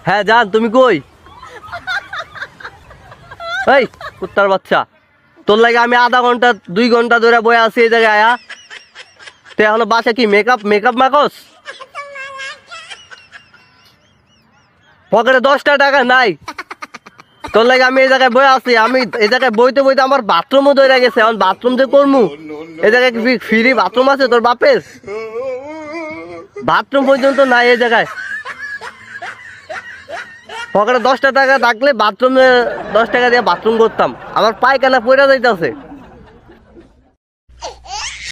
হ্যাঁ জান, তুমি কই? এই কুত্তার বাচ্চা, তোর লাগে আমি আধা ঘন্টা 2 ঘন্টা ধরে বয়ে আছি এই জায়গায় আয়া। তুই এখনো বাসা কি মেকআপ মাখস? পকেটে 10টা টাকা নাই, তোর লাগে আমি এই জায়গায় বয়ে আছি। আমি এই জায়গায় বইতে বইতে আমার বাথরুমও ধরে গেছে। এখন বাথরুম যে করমু, এই জায়গায় ফ্রি বাথরুম আছে তোর বাপের? বাথরুম পর্যন্ত নাই এই জায়গায়। পকেটে 10টা টাকা থাকলে বাথরুমে 10 টাকা দিয়ে বাথরুম করতাম। আমার পায়খানা পয়রা যাইতেছে।